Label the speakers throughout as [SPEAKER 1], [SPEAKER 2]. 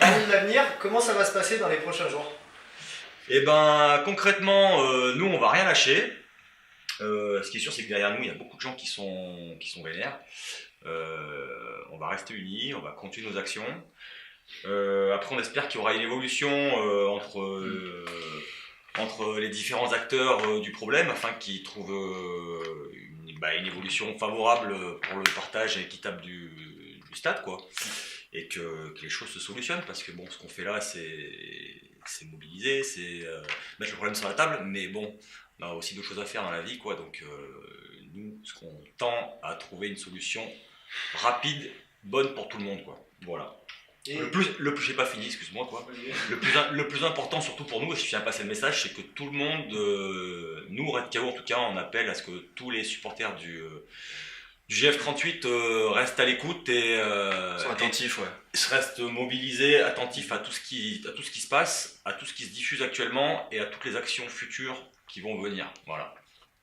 [SPEAKER 1] Parlons de l'avenir, comment ça va se passer dans les prochains jours?
[SPEAKER 2] Et ben concrètement, nous on va rien lâcher. Ce qui est sûr, c'est que derrière nous, il y a beaucoup de gens qui sont vénères. On va rester unis, on va continuer nos actions. Après, on espère qu'il y aura une évolution entre les différents acteurs du problème afin qu'ils trouvent une évolution favorable pour le partage équitable du stade, quoi. Et que les choses se solutionnent, parce que bon, ce qu'on fait là, c'est mobiliser, c'est mettre le problème sur la table, mais bon, on a aussi d'autres choses à faire dans la vie, quoi. Donc nous, ce qu'on tend à trouver une solution rapide, bonne pour tout le monde, quoi. Voilà.
[SPEAKER 1] Et
[SPEAKER 2] J'ai pas fini, excuse-moi, quoi. Le plus important, surtout pour nous, et je viens passer le message, c'est que tout le monde, nous, Red KO en tout cas, on appelle à ce que tous les supporters du GF38 restent à l'écoute et
[SPEAKER 3] Sont attentifs, ouais.
[SPEAKER 2] restent mobilisés, attentifs à tout ce qui se passe, à tout ce qui se diffuse actuellement et à toutes les actions futures qui vont venir. Voilà.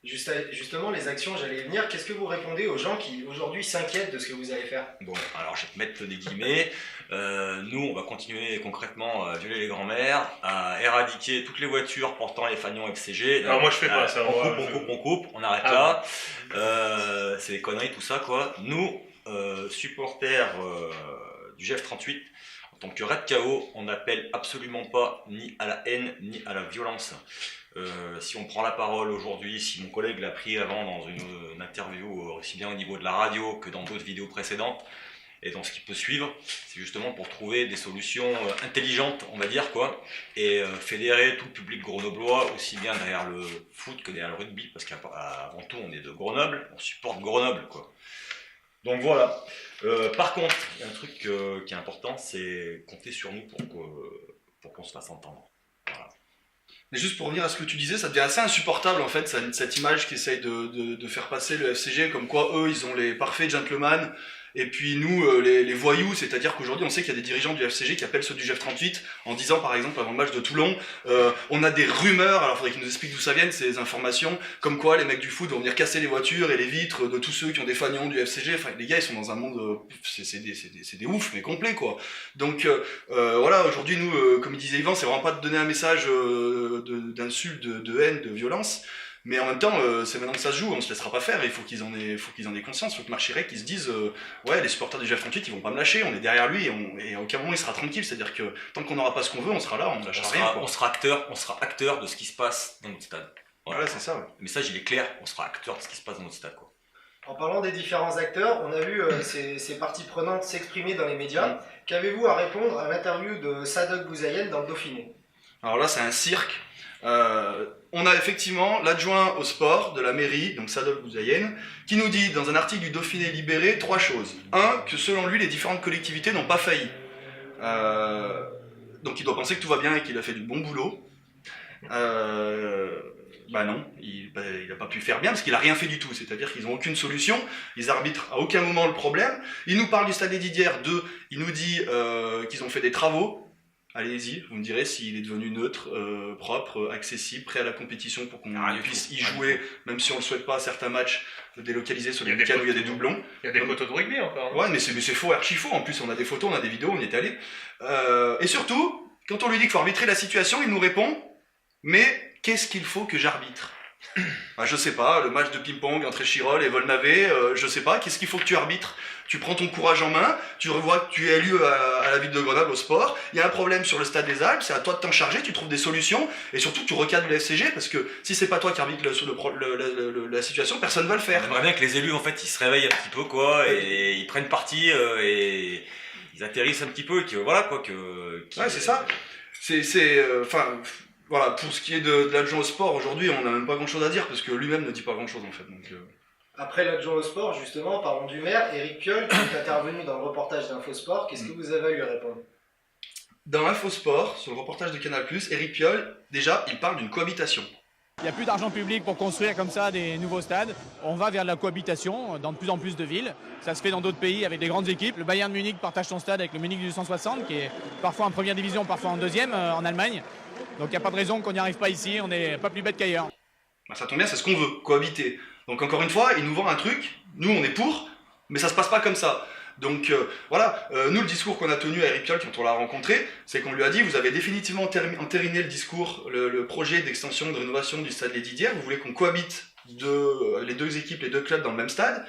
[SPEAKER 1] Justement, les actions, j'allais y venir. Qu'est-ce que vous répondez aux gens qui aujourd'hui s'inquiètent de ce que vous allez faire?
[SPEAKER 2] Bon, alors je vais te mettre des guillemets. Nous, on va continuer concrètement à violer les grands-mères, à éradiquer toutes les voitures portant les fanions FCG.
[SPEAKER 4] Alors moi je fais pas ça.
[SPEAKER 2] On coupe, on arrête là. C'est des conneries, tout ça, quoi. Nous, supporters du GF38, en tant que Red KO, on n'appelle absolument pas ni à la haine ni à la violence. Si on prend la parole aujourd'hui, si mon collègue l'a pris avant dans une interview, aussi bien au niveau de la radio que dans d'autres vidéos précédentes, et dans ce qui peut suivre, c'est justement pour trouver des solutions intelligentes, on va dire, quoi, et fédérer tout le public grenoblois, aussi bien derrière le foot que derrière le rugby, parce qu'avant tout, on est de Grenoble, on supporte Grenoble, quoi. Donc voilà. Par contre, il y a un truc qui est important, c'est compter sur nous pour qu'on se fasse entendre. Voilà.
[SPEAKER 3] Mais juste pour revenir à ce que tu disais, ça devient assez insupportable en fait, cette image qui essaye de faire passer le FCG comme quoi eux ils ont les parfaits gentlemen et puis nous les voyous, c'est-à-dire qu'aujourd'hui on sait qu'il y a des dirigeants du FCG qui appellent ceux du GF38 en disant par exemple avant le match de Toulon, on a des rumeurs, alors il faudrait qu'ils nous expliquent d'où ça vient ces informations, comme quoi les mecs du foot vont venir casser les voitures et les vitres de tous ceux qui ont des fanions du FCG, enfin les gars ils sont dans un monde, c'est des oufs mais complets quoi. Donc voilà, aujourd'hui nous, comme disait Yvan, c'est vraiment pas de donner un message d'insulte, de haine, de violence, mais en même temps c'est maintenant que ça se joue, on se laissera pas faire, il faut qu'ils en aient conscience, il faut que Marc Chirac ils se disent ouais les supporters du GF38 ils vont pas me lâcher, on est derrière lui et à aucun moment il sera tranquille, c'est-à-dire que tant qu'on n'aura pas ce qu'on veut on sera là, on ne lâchera rien quoi.
[SPEAKER 2] On sera acteur de ce qui se passe dans notre stade.
[SPEAKER 3] Voilà, c'est ça. Ouais.
[SPEAKER 2] Le message il est clair, on sera acteur de ce qui se passe dans notre stade, quoi.
[SPEAKER 1] En parlant des différents acteurs, on a vu ces parties prenantes s'exprimer dans les médias. Qu'avez-vous à répondre à l'interview de Sadok Bouzaïen dans le Dauphiné?
[SPEAKER 3] Alors là, c'est un cirque. On a effectivement l'adjoint au sport de la mairie, donc Sadok Bouzaïen, qui nous dit dans un article du Dauphiné Libéré 3 choses. Un, que selon lui, les différentes collectivités n'ont pas failli. Donc il doit penser que tout va bien et qu'il a fait du bon boulot. Bah non, il n'a pas pu faire bien parce qu'il n'a rien fait du tout, c'est-à-dire qu'ils n'ont aucune solution, ils arbitrent à aucun moment le problème. Il nous parle du stade des Didières 2, il nous dit qu'ils ont fait des travaux. Allez-y, vous me direz s'il est devenu neutre, propre, accessible, prêt à la compétition pour qu'on puisse y jouer, même si on ne le souhaite pas, certains matchs délocalisés sur les week-ends où il y a des doublons.
[SPEAKER 4] Il y a des photos de rugby encore.
[SPEAKER 3] Ouais, mais c'est faux, archi faux, en plus on a des photos, on a des vidéos, on y est allé. Et surtout, quand on lui dit qu'il faut arbitrer la situation, il nous répond « Mais qu'est-ce qu'il faut que j'arbitre ?» Ah, je sais pas, le match de ping-pong entre Échirol et Volnavé, je sais pas, qu'est-ce qu'il faut que tu arbitres? Tu prends ton courage en main, tu revois que tu es élu à la ville de Grenoble au sport, il y a un problème sur le stade des Alpes, c'est à toi de t'en charger, tu trouves des solutions, et surtout tu recadres le FCG, parce que si c'est pas toi qui arbitre la situation, personne va le faire.
[SPEAKER 2] J'aimerais bien que les élus, en fait, ils se réveillent un petit peu, quoi, et ils prennent parti, et ils atterrissent un petit peu, et que voilà, quoi,
[SPEAKER 3] ouais, c'est ça. Voilà, pour ce qui est de l'adjoint au sport, aujourd'hui, on n'a même pas grand-chose à dire, parce que lui-même ne dit pas grand-chose, en fait. Donc,
[SPEAKER 1] Après l'adjoint au sport, justement, parlons du maire, Éric Piolle, qui est intervenu dans le reportage d'Infosport. Qu'est-ce que vous avez à lui répondre?
[SPEAKER 3] Dans Infosport, sur le reportage de Canal+, Éric Piolle, déjà, il parle d'une cohabitation.
[SPEAKER 5] Il n'y a plus d'argent public pour construire comme ça des nouveaux stades. On va vers de la cohabitation dans de plus en plus de villes. Ça se fait dans d'autres pays avec des grandes équipes. Le Bayern Munich partage son stade avec le Munich du 160, qui est parfois en première division, parfois en deuxième en Allemagne. Donc il n'y a pas de raison qu'on n'y arrive pas ici, on n'est pas plus bête qu'ailleurs.
[SPEAKER 3] Bah, ça tombe bien, c'est ce qu'on veut, cohabiter. Donc encore une fois, il nous vend un truc, nous on est pour, mais ça se passe pas comme ça. Donc voilà, nous le discours qu'on a tenu à Eric Piolle quand on l'a rencontré, c'est qu'on lui a dit vous avez définitivement entériné le discours, le projet d'extension, de rénovation du stade Les Didières, vous voulez qu'on cohabite les deux équipes, les deux clubs dans le même stade,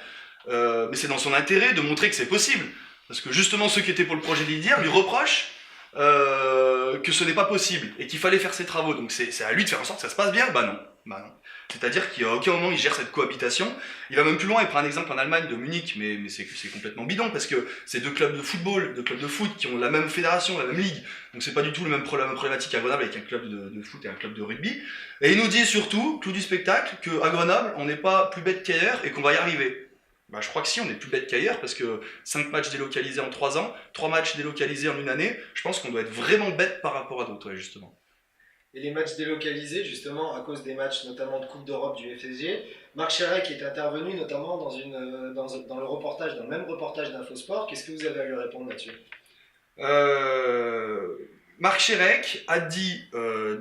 [SPEAKER 3] mais c'est dans son intérêt de montrer que c'est possible. Parce que justement ceux qui étaient pour le projet des Didières lui reprochent que ce n'est pas possible et qu'il fallait faire ses travaux. Donc c'est à lui de faire en sorte que ça se passe bien. Bah non. C'est-à-dire qu'à aucun moment il gère cette cohabitation. Il va même plus loin, il prend un exemple en Allemagne de Munich, mais c'est complètement bidon parce que c'est deux clubs de football, deux clubs de foot qui ont la même fédération, la même ligue. Donc c'est pas du tout la même problématique à Grenoble avec un club de foot et un club de rugby. Et il nous dit surtout, clou du spectacle, qu'à Grenoble on n'est pas plus bête qu'ailleurs et qu'on va y arriver. Bah, je crois que si, on est plus bête qu'ailleurs parce que 5 matchs délocalisés en 3 ans, 3 matchs délocalisés en une année, je pense qu'on doit être vraiment bête par rapport à d'autres, ouais, justement.
[SPEAKER 1] Et les matchs délocalisés, justement, à cause des matchs notamment de Coupe d'Europe du FSG, Marc Chérec est intervenu notamment dans le même reportage d'Infosport. Qu'est-ce que vous avez à lui répondre là-dessus ?
[SPEAKER 3] Marc Chérec a dit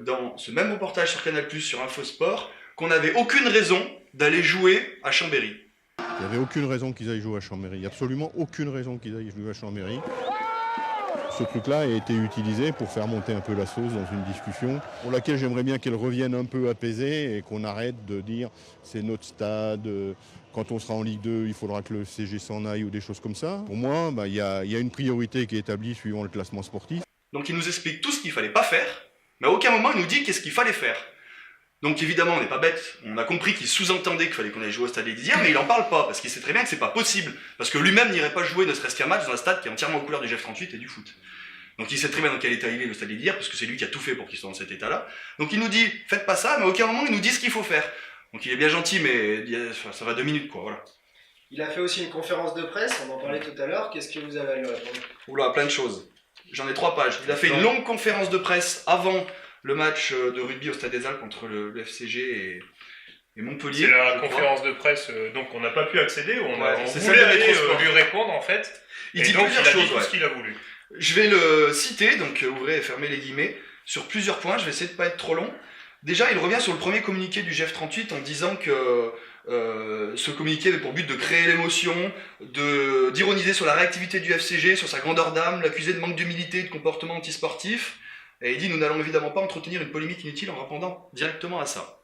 [SPEAKER 3] dans ce même reportage sur Canal+, sur Infosport, qu'on n'avait aucune raison d'aller jouer à Chambéry.
[SPEAKER 6] Il n'y avait aucune raison qu'ils aillent jouer à Chambéry, absolument aucune raison qu'ils aillent jouer à Chambéry. Ce truc-là a été utilisé pour faire monter un peu la sauce dans une discussion pour laquelle j'aimerais bien qu'elle revienne un peu apaisée et qu'on arrête de dire c'est notre stade, quand on sera en Ligue 2, il faudra que le CG s'en aille ou des choses comme ça. Pour moi, il y a une priorité qui est établie suivant le classement sportif.
[SPEAKER 3] Donc il nous explique tout ce qu'il ne fallait pas faire, mais à aucun moment il nous dit qu'est-ce qu'il fallait faire. Donc évidemment, on n'est pas bête, on a compris qu'il sous-entendait qu'il fallait qu'on aille jouer au stade des Didières, mais il n'en parle pas, parce qu'il sait très bien que c'est pas possible. Parce que lui-même n'irait pas jouer ne serait-ce qu'un match dans un stade qui est entièrement aux couleurs du GF38 et du foot. Donc il sait très bien dans quel état il est le stade des Didières, parce que c'est lui qui a tout fait pour qu'il soit dans cet état-là. Donc il nous dit, faites pas ça, mais à aucun moment il nous dit ce qu'il faut faire. Donc il est bien gentil, mais ça va 2 minutes, quoi, voilà.
[SPEAKER 1] Il a fait aussi une conférence de presse, on en parlait tout à l'heure. Qu'est-ce que vous avez à lui répondre ?
[SPEAKER 3] Oula, plein de choses. J'en ai 3 pages. Il a fait une longue conférence de presse avant le match de rugby au Stade des Alpes entre le FCG et Montpellier.
[SPEAKER 4] C'est la conférence de presse donc on n'a pas pu accéder, on
[SPEAKER 3] c'est
[SPEAKER 4] voulait
[SPEAKER 3] celle de
[SPEAKER 4] aller
[SPEAKER 3] Métrosport.
[SPEAKER 4] lui répondre en fait.
[SPEAKER 3] Il dit
[SPEAKER 4] donc
[SPEAKER 3] plusieurs
[SPEAKER 4] il a dit
[SPEAKER 3] choses,
[SPEAKER 4] tout
[SPEAKER 3] ouais.
[SPEAKER 4] ce qu'il a voulu.
[SPEAKER 3] Je vais le citer, donc ouvrez et fermez les guillemets, sur plusieurs points, je vais essayer de ne pas être trop long. Déjà, il revient sur le premier communiqué du GF38 en disant que ce communiqué avait pour but de créer l'émotion, d'ironiser sur la réactivité du FCG, sur sa grandeur d'âme, l'accuser de manque d'humilité et de comportement antisportif. Et il dit, nous n'allons évidemment pas entretenir une polémique inutile en répondant directement à ça.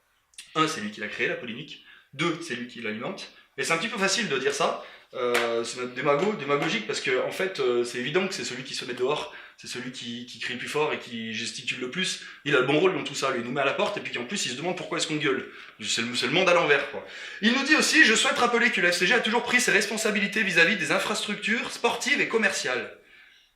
[SPEAKER 3] 1, c'est lui qui l'a créé, la polémique. 2, c'est lui qui l'alimente. Et c'est un petit peu facile de dire ça. C'est notre démagogique, parce que en fait, c'est évident que c'est celui qui se met dehors, c'est celui qui crie le plus fort et qui gesticule le plus. Il a le bon rôle dans tout ça, lui, il nous met à la porte, et puis en plus, il se demande pourquoi est-ce qu'on gueule. C'est le monde à l'envers, quoi. Il nous dit aussi, je souhaite rappeler que le FCG a toujours pris ses responsabilités vis-à-vis des infrastructures sportives et commerciales.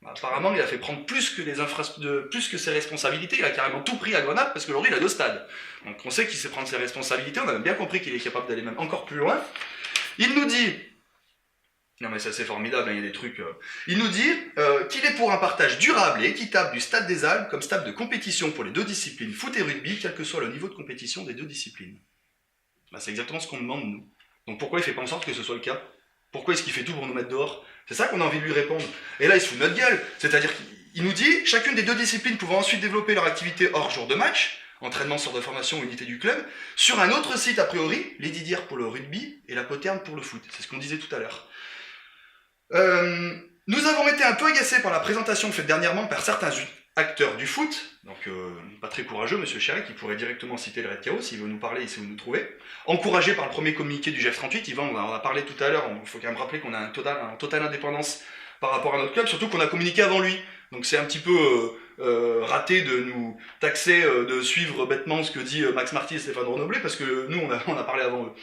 [SPEAKER 3] Apparemment, il a fait prendre plus que ses responsabilités, il a carrément tout pris à Grenoble parce qu'aujourd'hui il a 2 stades. Donc on sait qu'il sait prendre ses responsabilités, on a même bien compris qu'il est capable d'aller même encore plus loin. Il nous dit, non mais ça c'est formidable, il y a des trucs. Il nous dit qu'il est pour un partage durable et équitable du stade des Alpes comme stade de compétition pour les 2 disciplines, foot et rugby, quel que soit le niveau de compétition des 2 disciplines. C'est exactement ce qu'on demande nous. Donc pourquoi il fait pas en sorte que ce soit le cas ? Pourquoi est-ce qu'il fait tout pour nous mettre dehors ? C'est ça qu'on a envie de lui répondre. Et là, il se fout de notre gueule. C'est-à-dire qu'il nous dit, chacune des 2 disciplines pouvant ensuite développer leur activité hors jour de match, entraînement, centre de formation ou unité du club, sur un autre site a priori, les Didières pour le rugby et la Poterne pour le foot. C'est ce qu'on disait tout à l'heure. Nous avons été un peu agacés par la présentation faite dernièrement par certains acteurs du foot, donc pas très courageux, monsieur Chérec, qui pourrait directement citer le Red Chaos, s'il veut nous parler, il sait où nous trouver. Encouragé par le premier communiqué du GF38, Yvan, on en a parlé tout à l'heure, il faut quand même rappeler qu'on a en totale indépendance par rapport à notre club, surtout qu'on a communiqué avant lui. Donc c'est un petit peu raté de nous taxer de suivre bêtement ce que dit Max Marty et Stéphane Renoblet, parce que nous, on a parlé avant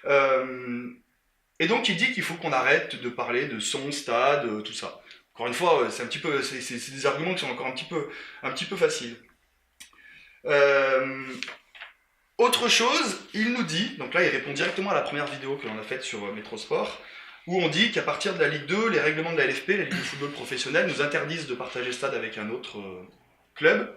[SPEAKER 3] eux. Et donc il dit qu'il faut qu'on arrête de parler de son stade, tout ça. Encore une fois, c'est des arguments qui sont encore un petit peu faciles. Autre chose, il nous dit, donc là il répond directement à la première vidéo que l'on a faite sur Métrosport, où on dit qu'à partir de la Ligue 2, les règlements de la LFP, la Ligue de football professionnel, nous interdisent de partager le stade avec un autre club.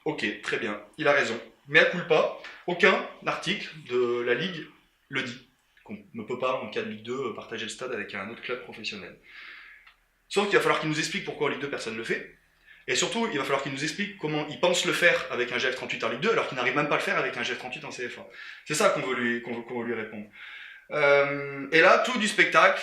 [SPEAKER 3] Ok, très bien, il a raison. Mais à culpa, aucun article de la Ligue le dit. Qu'on ne peut pas, en cas de Ligue 2, partager le stade avec un autre club professionnel. Sauf qu'il va falloir qu'il nous explique pourquoi en Ligue 2 personne ne le fait. Et surtout, il va falloir qu'il nous explique comment il pense le faire avec un GF38 en Ligue 2, alors qu'il n'arrive même pas à le faire avec un GF38 en CFA. C'est ça qu'on veut lui répondre. Et là, tout du spectacle,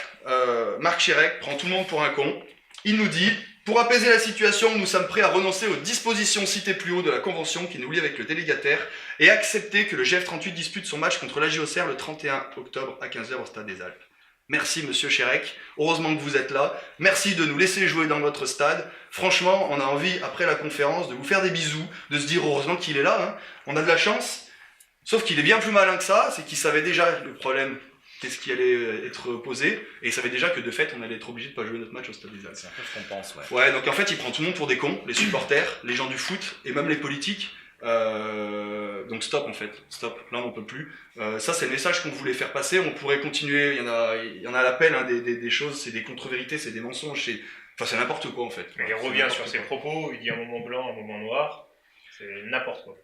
[SPEAKER 3] Marc Chirec prend tout le monde pour un con. Il nous dit: pour apaiser la situation, nous sommes prêts à renoncer aux dispositions citées plus haut de la Convention qui nous lie avec le délégataire et accepter que le GF38 dispute son match contre l'AGOCR le 31 octobre à 15h au Stade des Alpes. Merci monsieur Chérec, heureusement que vous êtes là, merci de nous laisser jouer dans notre stade. Franchement, on a envie, après la conférence, de vous faire des bisous, de se dire heureusement qu'il est là, hein. On a de la chance, sauf qu'il est bien plus malin que ça, c'est qu'il savait déjà le problème, qu'est-ce qui allait être posé, et il savait déjà que de fait, on allait être obligé de pas jouer notre match au Stade des Alpes.
[SPEAKER 2] C'est un peu ce qu'on pense, ouais.
[SPEAKER 3] Ouais, donc en fait, il prend tout le monde pour des cons, les supporters, les gens du foot, et même les politiques. Donc stop en fait, stop, là on n'en peut plus. Ça c'est le message qu'on voulait faire passer, on pourrait continuer, il y en a à l'appel, hein, des choses, c'est des contre-vérités, c'est des mensonges, c'est n'importe quoi en fait.
[SPEAKER 4] Mais il revient sur ses propos, il dit un moment blanc, un moment noir, c'est n'importe quoi.